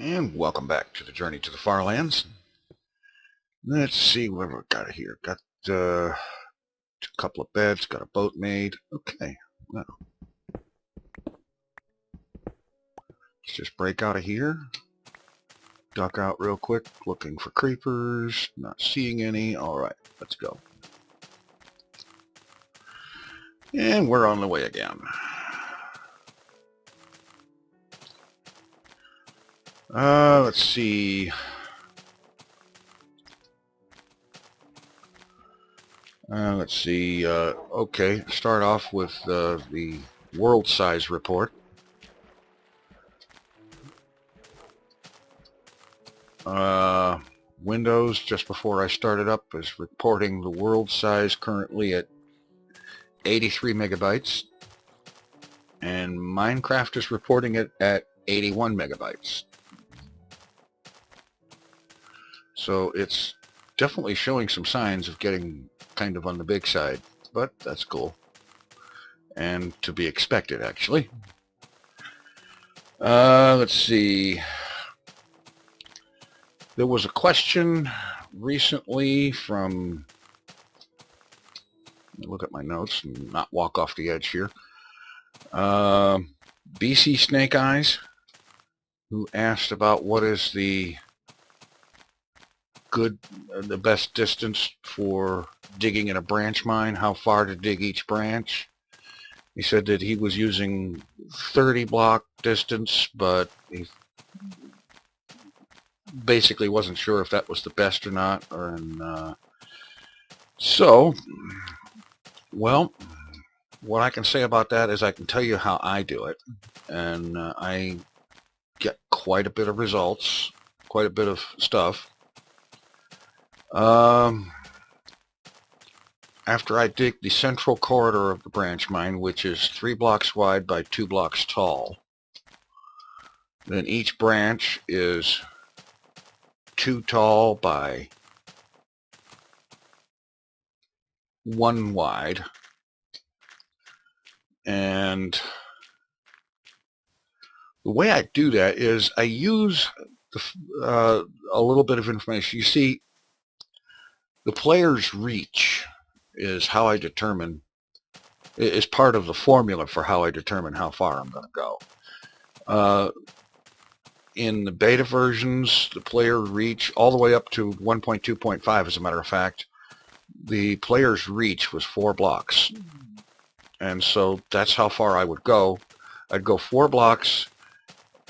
And welcome back to the journey to the FarLands. Let's see what we've got here. Got a couple of beds, got a boat made. Okay, well, let's just break out of here. Duck out real quick, looking for creepers, not seeing any. Alright, let's go. And we're on the way again. Let's see. Okay, start off with the world size report. Windows, just before I started up, is reporting the world size currently at 83 megabytes. And Minecraft is reporting it at 81 megabytes. So it's definitely showing some signs of getting kind of on the big side, but that's cool. And to be expected, actually. Let's see. There was a question recently from, let me look at my notes and not walk off the edge here. BC Snake Eyes, who asked about what is the best distance for digging in a branch mine, how far to dig each branch. He said that he was using 30 block distance, but he basically wasn't sure if that was the best or not. So, well, what I can say about that is I can tell you how I do it, and I get quite a bit of results, quite a bit of stuff. After I dig the central corridor of the branch mine, which is 3 blocks wide by 2 blocks tall, then each branch is 2 tall by 1 wide. And the way I do that is I use a little bit of information. You see, the player's reach is how I determine, is part of the formula for how I determine how far I'm going to go. In the beta versions, the player reach all the way up to 1.2.5, as a matter of fact, the player's reach was 4 blocks. And so that's how far I would go. I'd go 4 blocks,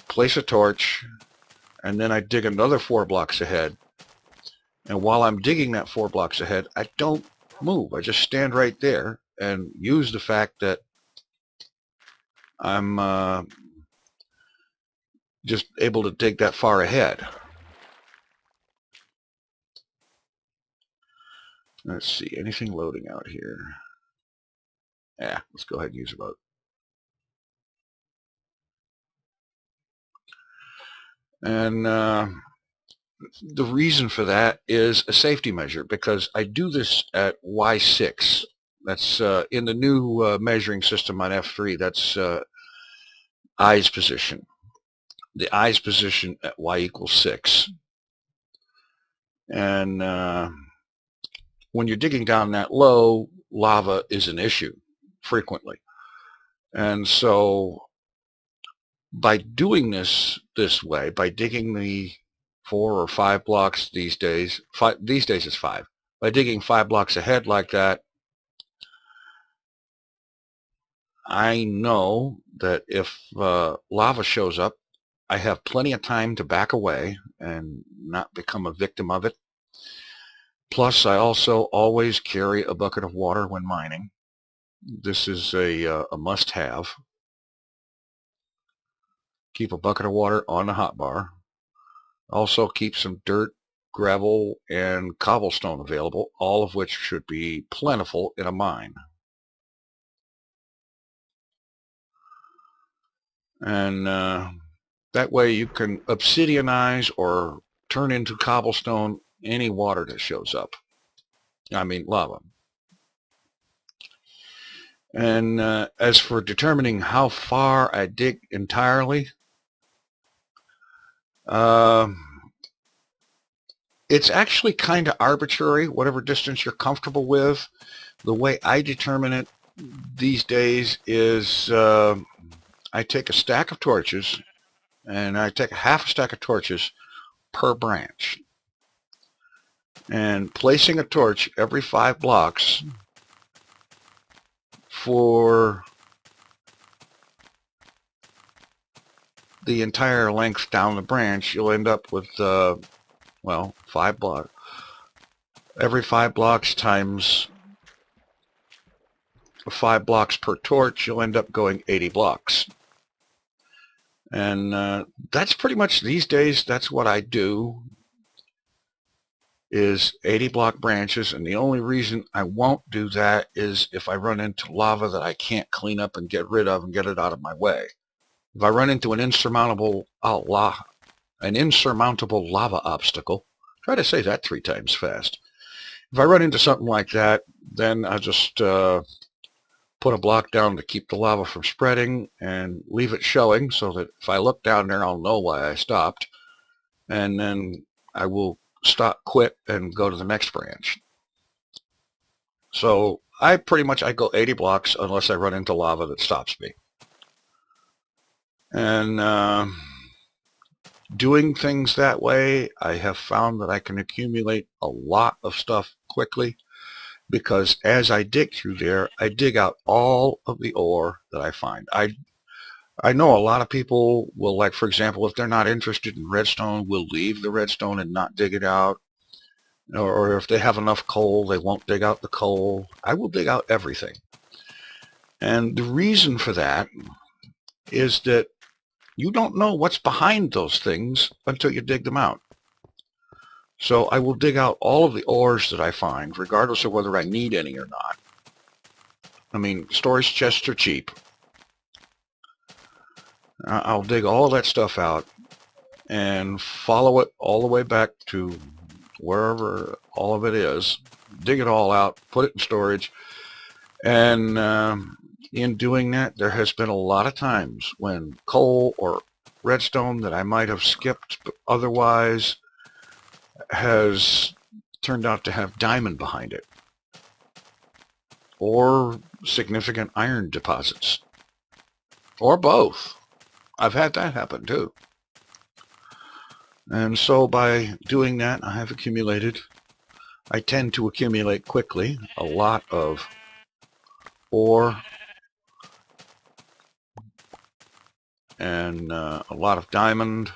place a torch, and then I'd dig another 4 blocks ahead. And while I'm digging that 4 blocks ahead, I don't move. I just stand right there and use the fact that I'm just able to dig that far ahead. Let's see, anything loading out here? Yeah, let's go ahead and use a boat. And the reason for that is a safety measure, because I do this at Y6. That's in the new measuring system on F3, that's eyes position. The eyes position at Y equals 6. And when you're digging down that low, lava is an issue frequently. And so by doing this way, by digging the 4 or 5 blocks these days it's 5. By digging 5 blocks ahead like that, I know that if lava shows up, I have plenty of time to back away and not become a victim of it. Plus, I also always carry a bucket of water when mining. This is a must-have. Keep a bucket of water on the hotbar. Also keep some dirt, gravel, and cobblestone available, all of which should be plentiful in a mine. And that way you can obsidianize or turn into cobblestone any water that shows up. I mean lava. And as for determining how far I dig entirely, It's actually kind of arbitrary, whatever distance you're comfortable with. The way I determine it these days is I take a stack of torches, and I take half a stack of torches per branch. And placing a torch every 5 blocks for the entire length down the branch, you'll end up with, well, 5 blocks. Every 5 blocks times 5 blocks per torch, you'll end up going 80 blocks. And that's pretty much, these days, that's what I do, is 80 block branches. And the only reason I won't do that is if I run into lava that I can't clean up and get rid of and get it out of my way. If I run into an insurmountable lava obstacle, try to say that 3 times fast. If I run into something like that, then I'll just put a block down to keep the lava from spreading and leave it showing so that if I look down there, I'll know why I stopped. And then I will quit and go to the next branch. So I go 80 blocks unless I run into lava that stops me. And doing things that way, I have found that I can accumulate a lot of stuff quickly, because as I dig through there, I dig out all of the ore that I find. I know a lot of people will, like, for example, if they're not interested in redstone, will leave the redstone and not dig it out. Or if they have enough coal, they won't dig out the coal. I will dig out everything. And the reason for that is that you don't know what's behind those things until you dig them out. So I will dig out all of the ores that I find, regardless of whether I need any or not. I mean, storage chests are cheap. I'll dig all that stuff out and follow it all the way back to wherever all of it is. Dig it all out, put it in storage. And in doing that, there has been a lot of times when coal or redstone that I might have skipped otherwise has turned out to have diamond behind it, or significant iron deposits, or both. I've had that happen too. And so by doing that, I tend to accumulate quickly a lot of ore and a lot of diamond.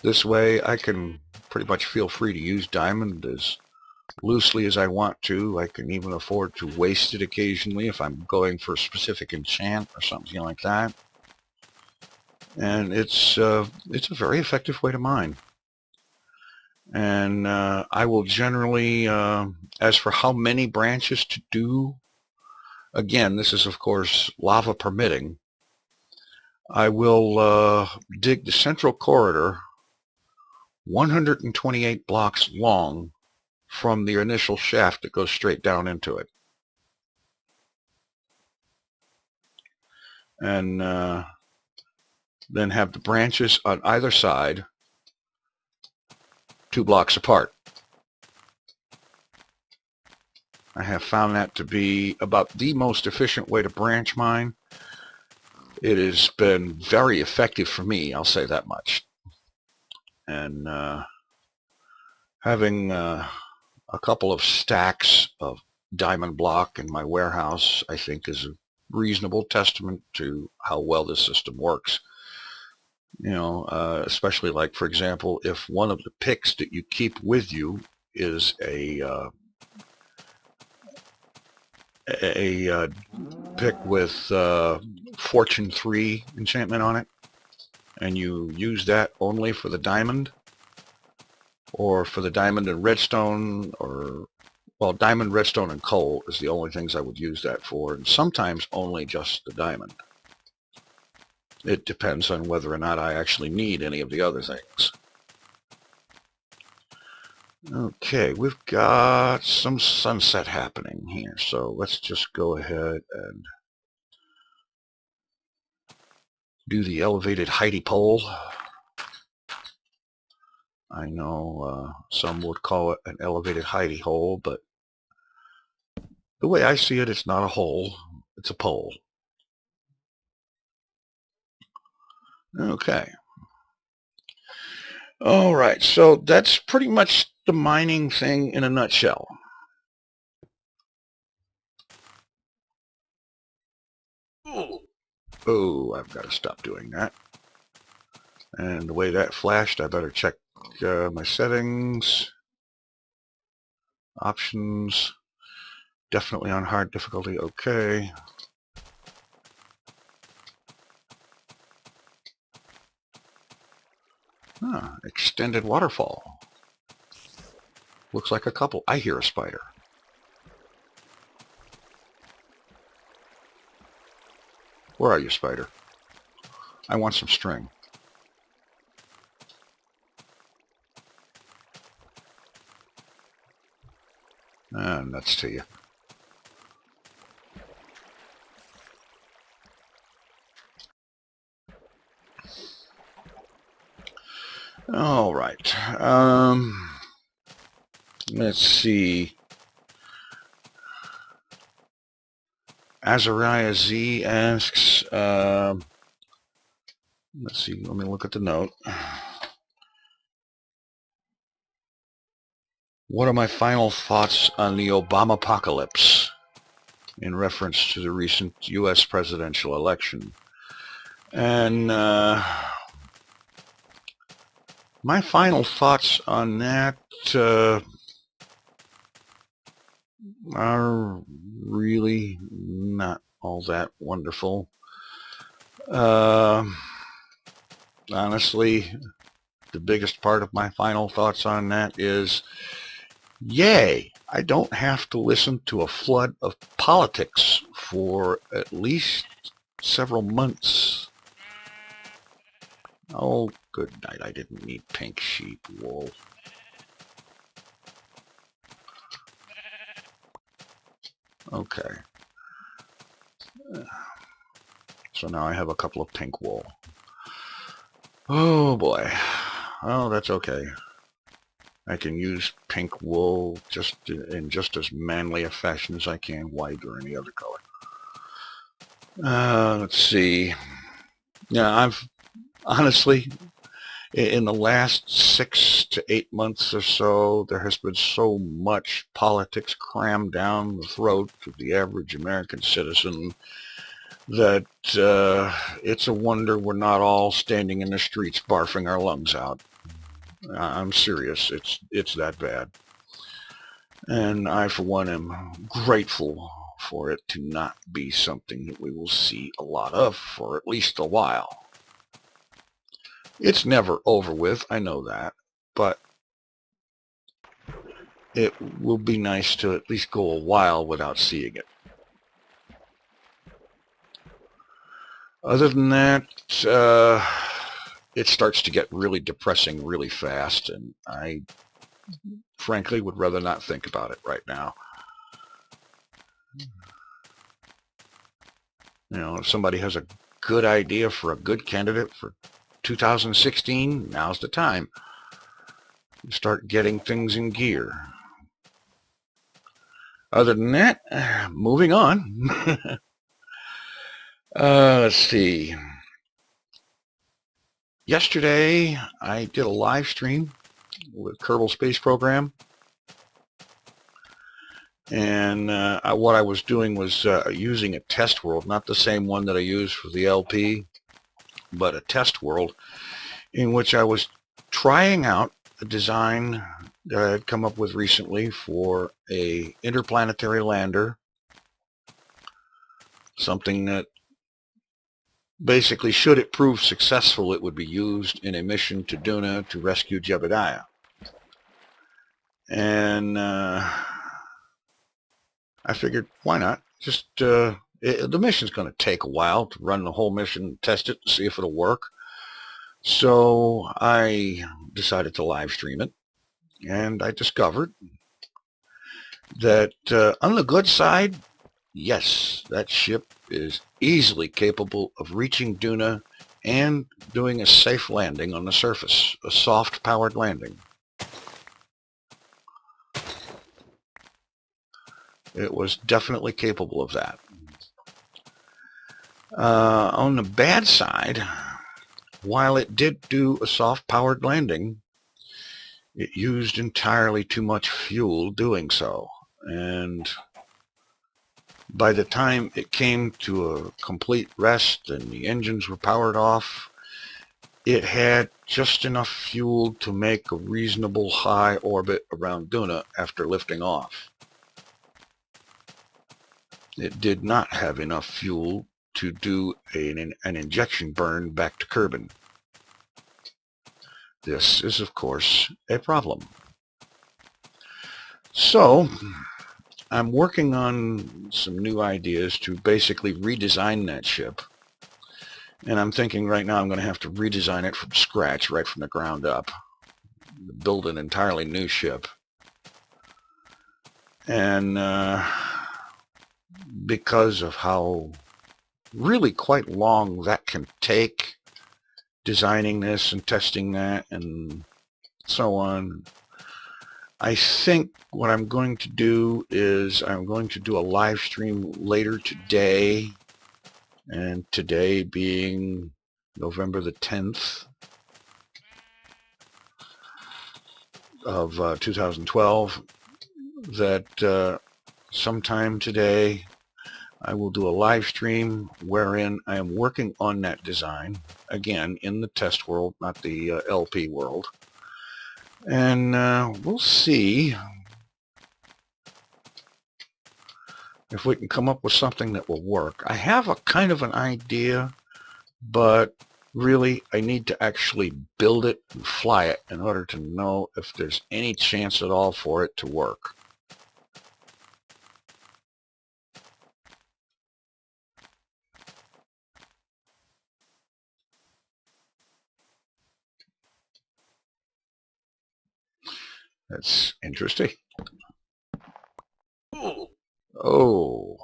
This way I can pretty much feel free to use diamond as loosely as I want to. I can even afford to waste it occasionally if I'm going for a specific enchant or something like that. And it's a very effective way to mine. And I will generally, as for how many branches to do, again, this is of course lava permitting, I will dig the central corridor 128 blocks long from the initial shaft that goes straight down into it. And then have the branches on either side 2 blocks apart. I have found that to be about the most efficient way to branch mine. It has been very effective for me, I'll say that much. And having a couple of stacks of diamond block in my warehouse, I think, is a reasonable testament to how well this system works. You know, especially like, for example, if one of the picks that you keep with you is a pick with Fortune 3 enchantment on it, and you use that only for the diamond, or for the diamond and redstone, or, well, diamond, redstone, and coal is the only things I would use that for, and sometimes only just the diamond. It depends on whether or not I actually need any of the other things. Okay, we've got some sunset happening here, so let's just go ahead and do the elevated Heidi pole. I know some would call it an elevated hidey hole, but the way I see it, it's not a hole, it's a pole. Okay. All right, so that's pretty much the mining thing in a nutshell. Oh, I've got to stop doing that. And the way that flashed, I better check my settings. Options. Definitely on hard difficulty. Okay. Extended waterfall. Looks like a couple. I hear a spider. Where are you, spider? I want some string. Nuts to you. All right. Let's see. Azariah Z asks, let's see, let me look at the note. What are my final thoughts on the Obama apocalypse in reference to the recent U.S. presidential election? And my final thoughts on that are really not all that wonderful. Honestly, the biggest part of my final thoughts on that is, yay, I don't have to listen to a flood of politics for at least several months. Oh, good night. I didn't need pink sheep wool. Okay. So now I have a couple of pink wool. Oh boy. Oh, that's okay. I can use pink wool in just as manly a fashion as I can white or any other color. Let's see. Yeah, I've honestly, in the last 6 to 8 months or so, there has been so much politics crammed down the throat of the average American citizen that it's a wonder we're not all standing in the streets barfing our lungs out. I'm serious. It's that bad. And I, for one, am grateful for it to not be something that we will see a lot of for at least a while. It's never over with, I know that, but it will be nice to at least go a while without seeing it. Other than that, it starts to get really depressing really fast, and I frankly would rather not think about it right now. You know, if somebody has a good idea for a good candidate for 2016, now's the time. Start getting things in gear. Other than that, moving on. Let's see. Yesterday, I did a live stream with Kerbal Space Program. And what I was doing was using a test world, not the same one that I use for the LP, but a test world in which I was trying out a design that I had come up with recently for a interplanetary lander, something that basically, should it prove successful, it would be used in a mission to Duna to rescue Jebediah. And I figured, why not? Just the mission's going to take a while to run the whole mission, test it, see if it'll work. So I decided to live stream it, and I discovered that on the good side, yes, that ship is easily capable of reaching Duna and doing a safe landing on the surface, a soft powered landing. It was definitely capable of that. On the bad side, while it did do a soft powered landing, it used entirely too much fuel doing so. And by the time it came to a complete rest and the engines were powered off, it had just enough fuel to make a reasonable high orbit around Duna after lifting off. It did not have enough fuel to do an injection burn back to Kerbin. This is, of course, a problem. So, I'm working on some new ideas to basically redesign that ship. And I'm thinking right now I'm going to have to redesign it from scratch, right from the ground up. Build an entirely new ship. And because of how really quite long that can take, designing this and testing that and so on, I think what I'm going to do is I'm going to do a live stream later today, and today being November the 10th of 2012, that sometime today I will do a live stream wherein I am working on that design, again, in the test world, not the LP world. And we'll see if we can come up with something that will work. I have a kind of an idea, but really I need to actually build it and fly it in order to know if there's any chance at all for it to work. That's interesting. Oh.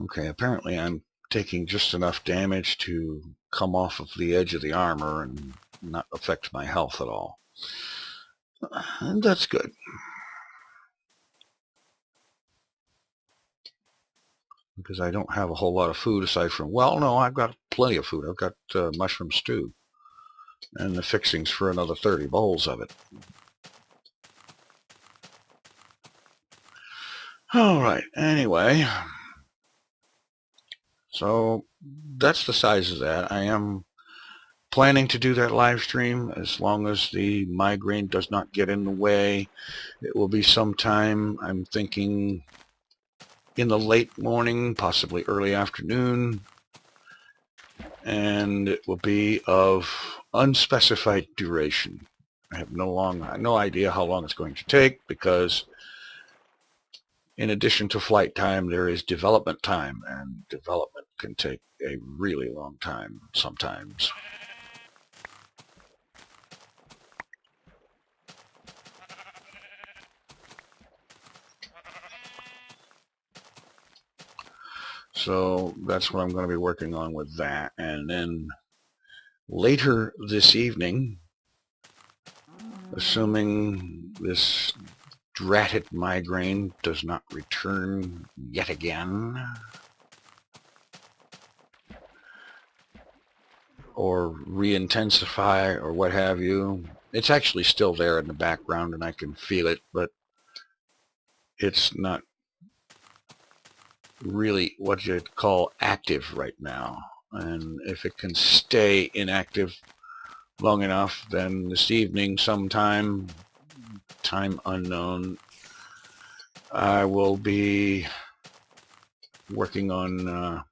Okay, apparently I'm taking just enough damage to come off of the edge of the armor and not affect my health at all. And that's good. Because I don't have a whole lot of food aside from, well, no, I've got plenty of food. I've got mushroom stew and the fixings for another 30 bowls of it. All right, anyway, so that's the size of that. I am planning to do that live stream as long as the migraine does not get in the way. It will be sometime, I'm thinking, in the late morning, possibly early afternoon, and it will be of unspecified duration. I have no idea how long it's going to take, because in addition to flight time, there is development time, and development can take a really long time sometimes. So that's what I'm going to be working on with that. And then later this evening, assuming this dratted migraine does not return yet again, or re-intensify or what have you, it's actually still there in the background and I can feel it, but it's not really what you'd call active right now. And if it can stay inactive long enough, then this evening sometime, time unknown, I will be working on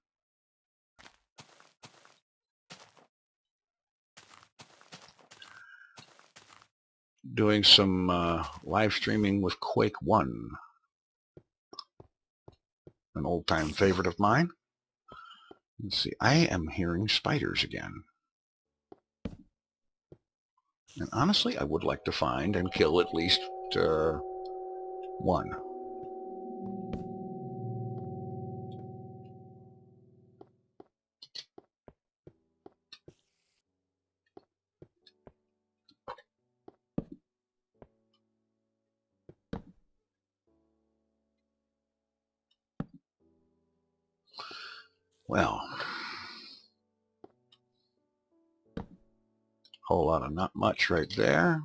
doing some live streaming with Quake 1, an old-time favorite of mine. Let's see, I am hearing spiders again. And honestly, I would like to find and kill at least one. Well, whole lot of not much right there.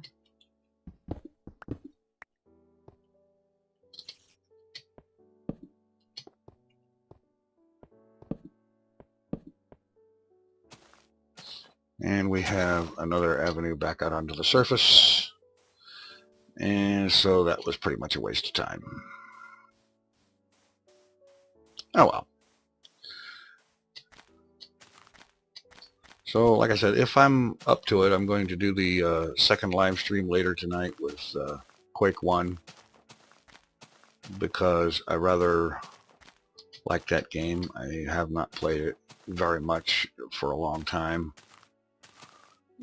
And we have another avenue back out onto the surface. And so that was pretty much a waste of time. Oh well. So like I said, if I'm up to it, I'm going to do the second live stream later tonight with Quake 1, because I rather like that game. I have not played it very much for a long time.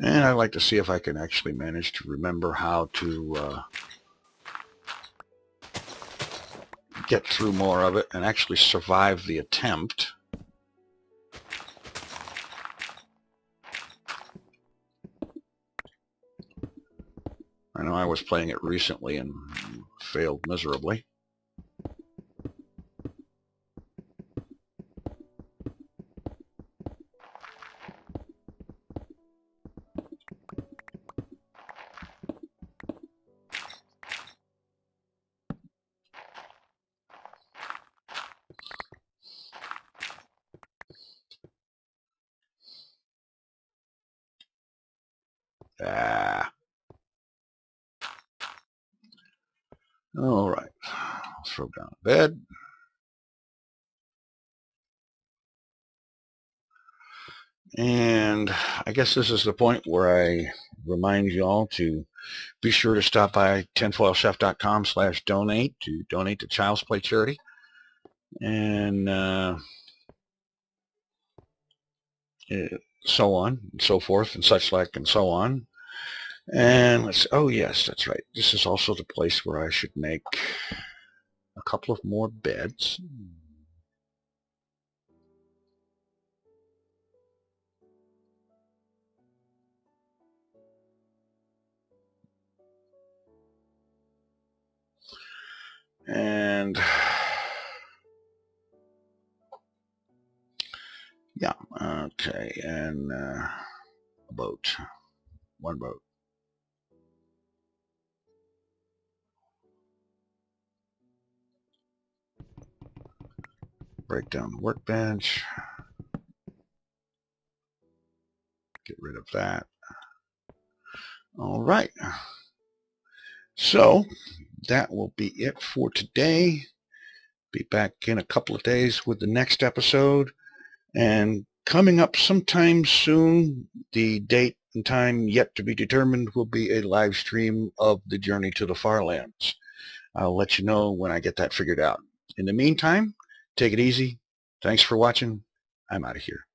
And I'd like to see if I can actually manage to remember how to get through more of it and actually survive the attempt. I know I was playing it recently and failed miserably. All right, I'll throw down a bed. And I guess this is the point where I remind you all to be sure to stop by tinfoilchef.com/donate to donate to Child's Play charity. And so on and so forth and such like and so on. And let's, oh yes, that's right. This is also the place where I should make a couple of more beds. And yeah, okay, and a boat, one boat. Break down the workbench. Get rid of that. All right. So that will be it for today. Be back in a couple of days with the next episode. And coming up sometime soon, the date and time yet to be determined, will be a live stream of the journey to the FarLands. I'll let you know when I get that figured out. In the meantime, take it easy. Thanks for watching. I'm out of here.